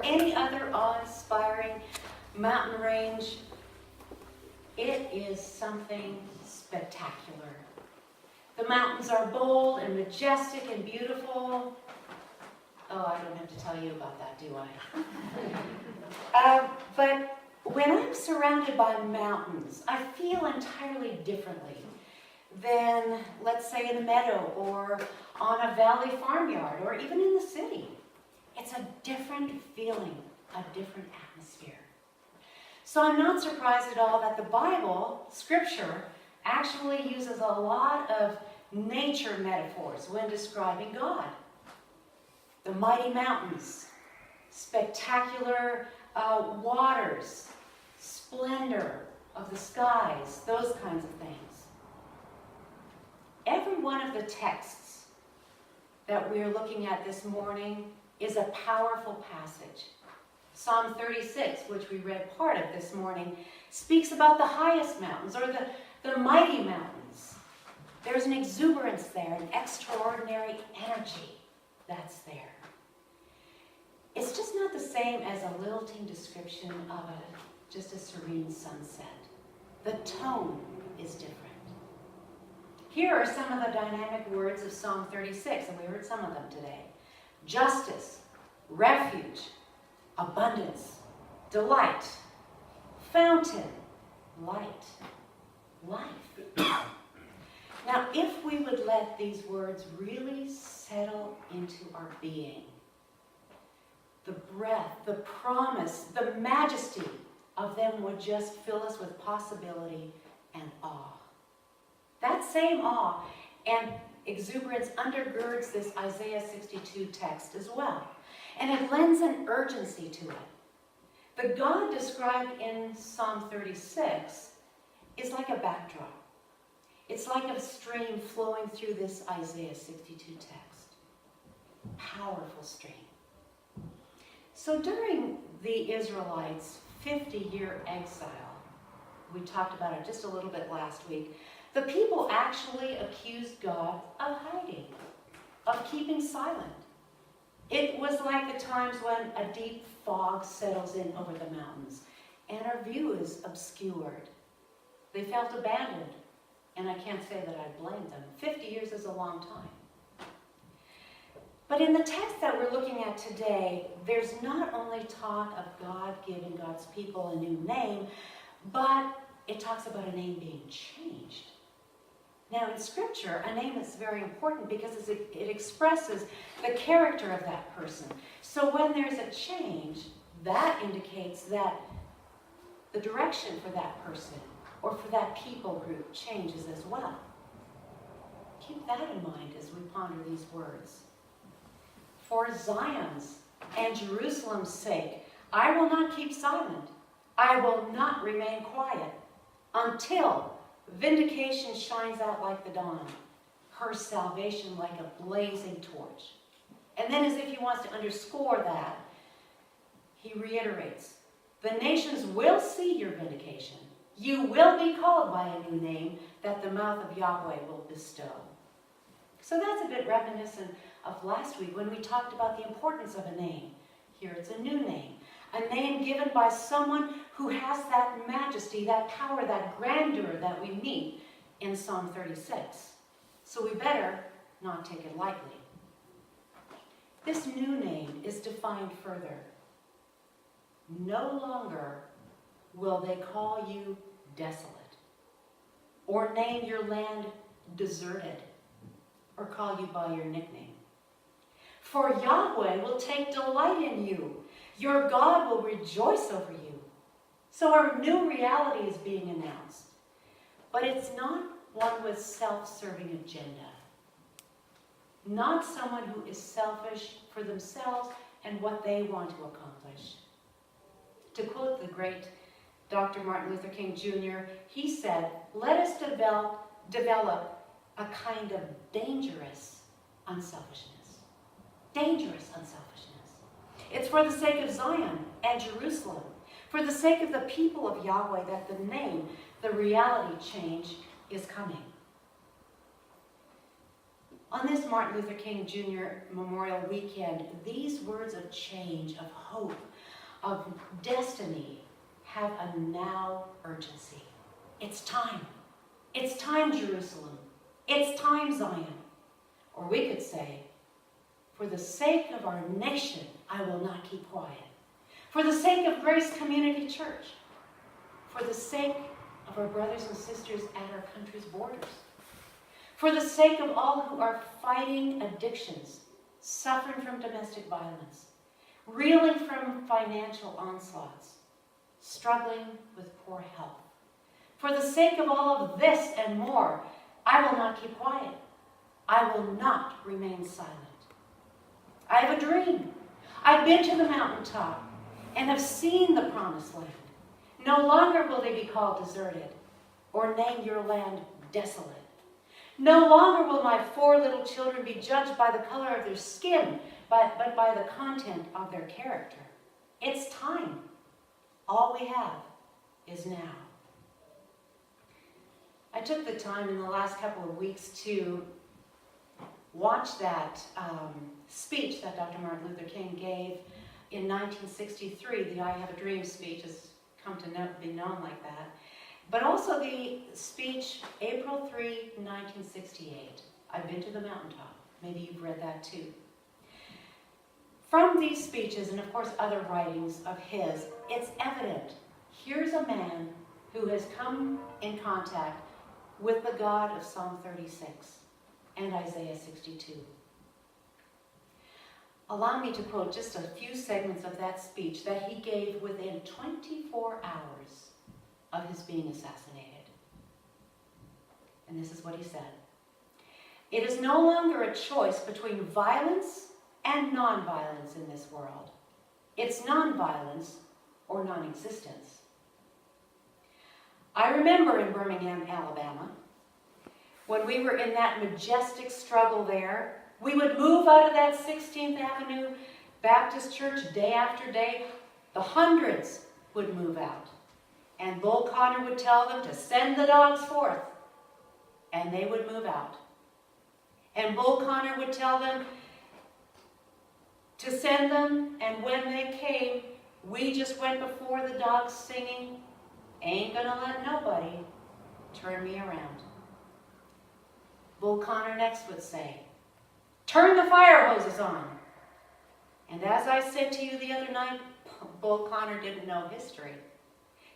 any other awe-inspiring mountain range, it is something spectacular. The mountains are bold and majestic and beautiful. Oh, I don't have to tell you about that, do I? But when I'm surrounded by mountains, I feel entirely differently than, let's say, in a meadow or on a valley farmyard or even in the city. It's a different feeling, a different atmosphere. So I'm not surprised at all that the Bible, Scripture, actually uses a lot of nature metaphors when describing God. The mighty mountains, spectacular waters, splendor of the skies, those kinds of things. Every one of the texts that we're looking at this morning is a powerful passage. Psalm 36, which we read part of this morning, speaks about the highest mountains, or the mighty mountains. There's an exuberance there, an extraordinary energy that's there. It's just not the same as a lilting description of just a serene sunset. The tone is different. Here are some of the dynamic words of Psalm 36, and we heard some of them today. Justice, refuge, abundance, delight, fountain, light, life. Now, if we would let these words really settle into our being, the breath, the promise, the majesty of them would just fill us with possibility and awe. That same awe and exuberance undergirds this Isaiah 62 text as well. And it lends an urgency to it. The God described in Psalm 36 is like a backdrop. It's like a stream flowing through this Isaiah 62 text. Powerful stream. So during the Israelites' 50-year exile, we talked about it just a little bit last week, the people actually accused God of hiding, of keeping silent. It was like the times when a deep fog settles in over the mountains and our view is obscured. They felt abandoned, and I can't say that I blame them. 50 years is a long time. But in the text that we're looking at today, there's not only talk of God giving God's people a new name, but it talks about a name being changed. Now in Scripture, a name is very important because it expresses the character of that person. So when there's a change, that indicates that the direction for that person or for that people group changes as well. Keep that in mind as we ponder these words. For Zion's and Jerusalem's sake, I will not keep silent. I will not remain quiet until vindication shines out like the dawn, her salvation like a blazing torch. And then, as if he wants to underscore that, he reiterates, the nations will see your vindication. You will be called by a new name that the mouth of Yahweh will bestow. So that's a bit reminiscent of last week when we talked about the importance of a name. Here it's a new name. A name given by someone who has that majesty, that power, that grandeur that we meet in Psalm 36. So we better not take it lightly. This new name is defined further. No longer will they call you desolate, or name your land deserted, or call you by your nickname. For Yahweh will take delight in you. Your God will rejoice over you. So our new reality is being announced. But it's not one with self-serving agenda. Not someone who is selfish for themselves and what they want to accomplish. To quote the great Dr. Martin Luther King Jr., he said, let us develop a kind of dangerous unselfishness. Dangerous unselfishness. It's for the sake of Zion and Jerusalem, for the sake of the people of Yahweh, that the name, the reality change is coming. On this Martin Luther King Jr. Memorial Weekend, these words of change, of hope, of destiny have a now urgency. It's time. It's time, Jerusalem. It's time, Zion. Or we could say, for the sake of our nation, I will not keep quiet. For the sake of Grace Community Church. For the sake of our brothers and sisters at our country's borders. For the sake of all who are fighting addictions, suffering from domestic violence, reeling from financial onslaughts, struggling with poor health. For the sake of all of this and more, I will not keep quiet. I will not remain silent. I have a dream. I've been to the mountaintop and have seen the promised land. No longer will they be called deserted or name your land desolate. No longer will my 4 little children be judged by the color of their skin, but by the content of their character. It's time. All we have is now. I took the time in the last couple of weeks to watch that speech that Dr. Martin Luther King gave in 1963. The I Have a Dream speech has come to be known like that. But also the speech, April 3, 1968. I've been to the mountaintop. Maybe you've read that too. From these speeches, and of course other writings of his, it's evident, here's a man who has come in contact with the God of Psalm 36 and Isaiah 62. Allow me to quote just a few segments of that speech that he gave within 24 hours of his being assassinated. And this is what he said. It is no longer a choice between violence and nonviolence in this world. It's nonviolence or non-existence. I remember in Birmingham, Alabama, when we were in that majestic struggle there, we would move out of that 16th Avenue Baptist Church day after day. The hundreds would move out. And Bull Connor would tell them to send the dogs forth. And they would move out. And Bull Connor would tell them to send them. And when they came, we just went before the dogs singing, "Ain't gonna let nobody turn me around." Bull Connor next would say, "Turn the fire hoses on." And as I said to you the other night, Bull Connor didn't know history.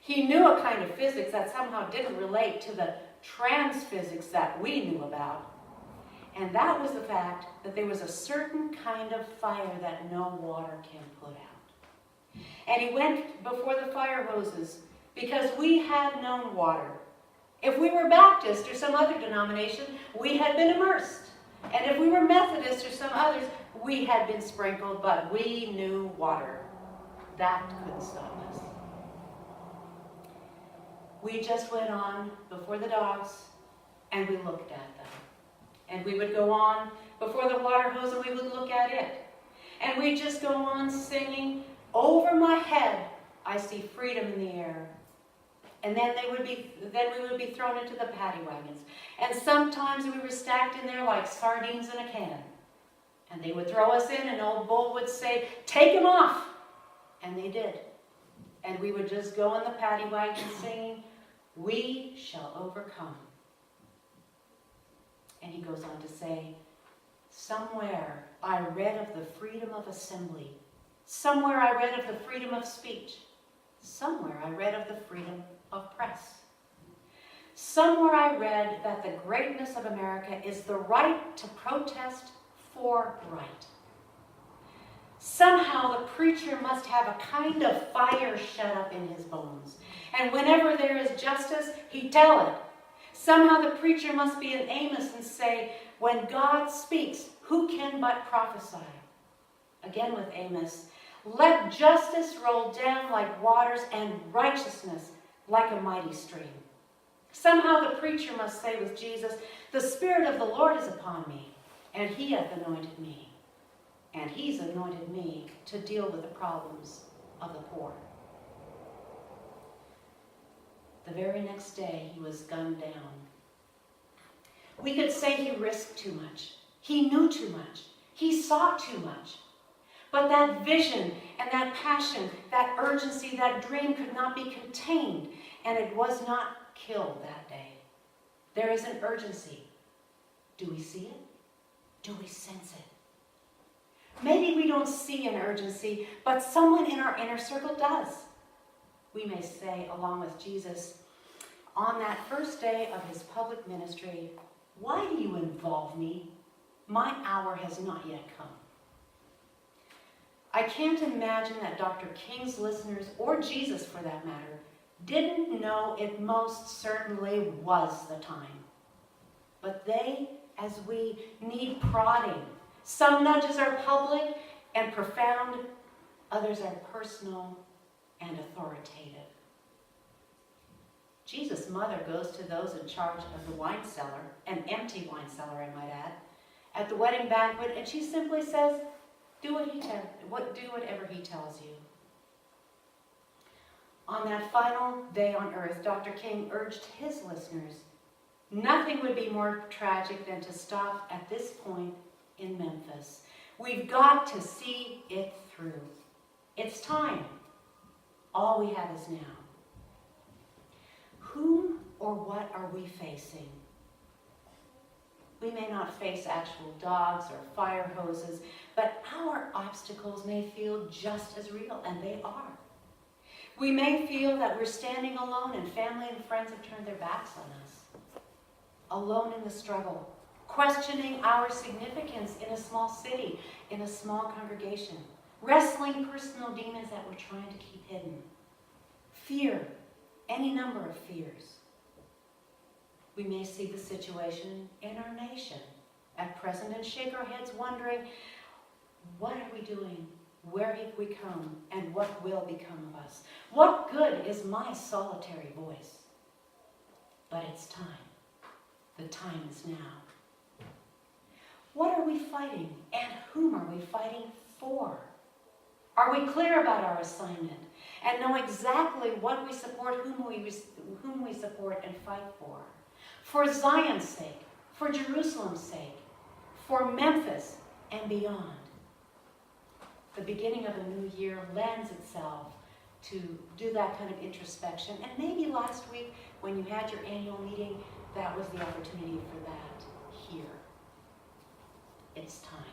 He knew a kind of physics that somehow didn't relate to the trans physics that we knew about. And that was the fact that there was a certain kind of fire that no water can put out. And he went before the fire hoses because we had known water. If we were Baptist or some other denomination, we had been immersed. And if we were Methodist or some others, we had been sprinkled, but we knew water. That couldn't stop us. We just went on before the dogs and we looked at them. And we would go on before the water hose and we would look at it. And we'd just go on singing, "Over my head, I see freedom in the air." And then we would be thrown into the paddy wagons. And sometimes we were stacked in there like sardines in a can. And they would throw us in and old Bull would say, "Take him off." And they did. And we would just go in the paddy wagon singing, "We shall overcome." And he goes on to say, "Somewhere I read of the freedom of assembly. Somewhere I read of the freedom of speech. Somewhere I read of the freedom of press. Somewhere I read that the greatness of America is the right to protest for right. Somehow the preacher must have a kind of fire shut up in his bones. And whenever there is justice, he'd tell it. Somehow the preacher must be an Amos and say, when God speaks, who can but prophesy?" Again with Amos, "Let justice roll down like waters and righteousness like a mighty stream." Somehow the preacher must say with Jesus, "The Spirit of the Lord is upon me, and he hath anointed me. And he's anointed me to deal with the problems of the poor." The very next day, he was gunned down. We could say he risked too much. He knew too much. He saw too much. But that vision and that passion, that urgency, that dream could not be contained, and it was not killed that day. There is an urgency. Do we see it? Do we sense it? Maybe we don't see an urgency, but someone in our inner circle does. We may say, along with Jesus, on that first day of his public ministry, "Why do you involve me? My hour has not yet come." I can't imagine that Dr. King's listeners, or Jesus for that matter, didn't know it most certainly was the time. But they, as we, need prodding. Some nudges are public and profound, others are personal and authoritative. Jesus' mother goes to those in charge of the wine cellar, an empty wine cellar, I might add, at the wedding banquet, and she simply says, do whatever he tells you. On that final day on earth, Dr. King urged his listeners, nothing would be more tragic than to stop at this point in Memphis. We've got to see it through. It's time. All we have is now. Whom or what are we facing? We may not face actual dogs or fire hoses, but our obstacles may feel just as real, and they are. We may feel that we're standing alone and family and friends have turned their backs on us. Alone in the struggle, questioning our significance in a small city, in a small congregation, wrestling personal demons that we're trying to keep hidden. Fear, any number of fears. We may see the situation in our nation at present and shake our heads wondering, what are we doing? Where have we come? And what will become of us? What good is my solitary voice? But it's time. The time is now. What are we fighting? And whom are we fighting for? Are we clear about our assignment and know exactly what we support, whom we support and fight for? For Zion's sake, for Jerusalem's sake, for Memphis and beyond. The beginning of a new year lends itself to do that kind of introspection. And maybe last week when you had your annual meeting, that was the opportunity for that here. It's time.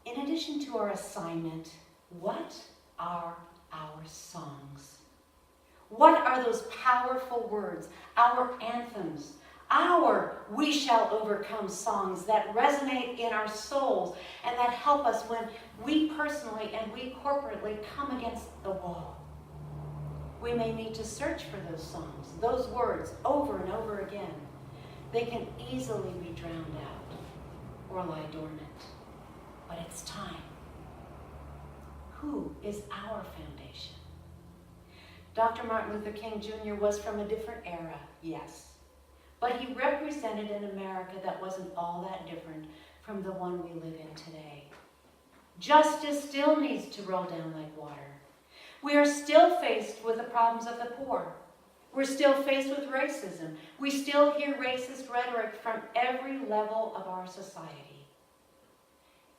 In addition to our assignment, what are our songs? What are those powerful words, our anthems, our "we shall overcome" songs that resonate in our souls and that help us when we personally and we corporately come against the wall? We may need to search for those songs, those words, over and over again. They can easily be drowned out or lie dormant. But it's time. Who is our foundation? Dr. Martin Luther King Jr. was from a different era, yes. But he represented an America that wasn't all that different from the one we live in today. Justice still needs to roll down like water. We are still faced with the problems of the poor. We're still faced with racism. We still hear racist rhetoric from every level of our society.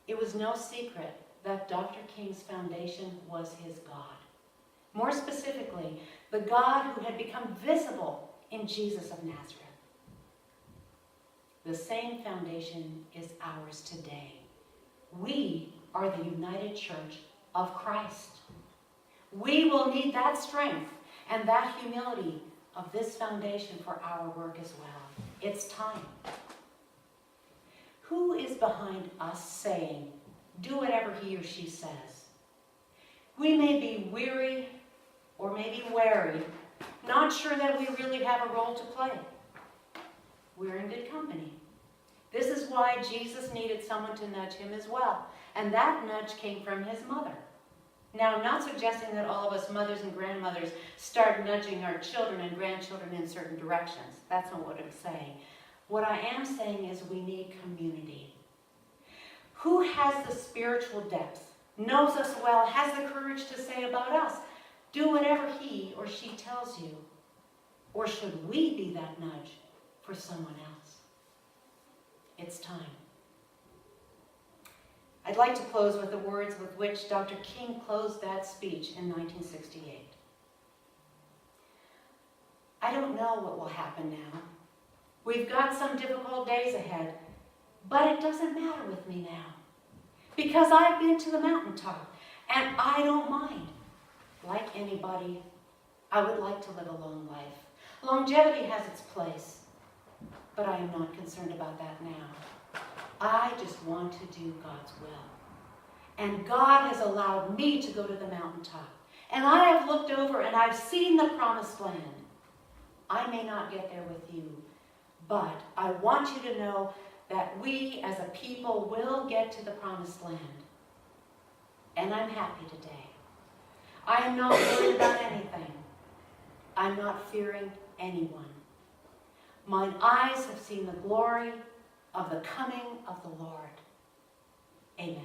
It was no secret that Dr. King's foundation was his God. More specifically, the God who had become visible in Jesus of Nazareth. The same foundation is ours today. We are the united church of Christ. We will need that strength and that humility of this foundation for our work as well. It's time. Who is behind us saying, do whatever he or she says? We may be weary or maybe wary, not sure that we really have a role to play. We're in good company. This is why Jesus needed someone to nudge him as well. And that nudge came from his mother. Now, I'm not suggesting that all of us mothers and grandmothers start nudging our children and grandchildren in certain directions. That's not what I'm saying. What I am saying is we need community. Who has the spiritual depth, knows us well, has the courage to say about us, do whatever he or she tells you? Or should we be that nudge for someone else? It's time. I'd like to close with the words with which Dr. King closed that speech in 1968. I don't know what will happen now. We've got some difficult days ahead, but it doesn't matter with me now. Because I've been to the mountaintop, and I don't mind. Like anybody, I would like to live a long life. Longevity has its place, but I am not concerned about that now. I just want to do God's will. And God has allowed me to go to the mountaintop. And I have looked over and I've seen the promised land. I may not get there with you, but I want you to know that we as a people will get to the promised land. And I'm happy today. I am not worried about anything. I'm not fearing anyone. Mine eyes have seen the glory of the coming of the Lord. Amen.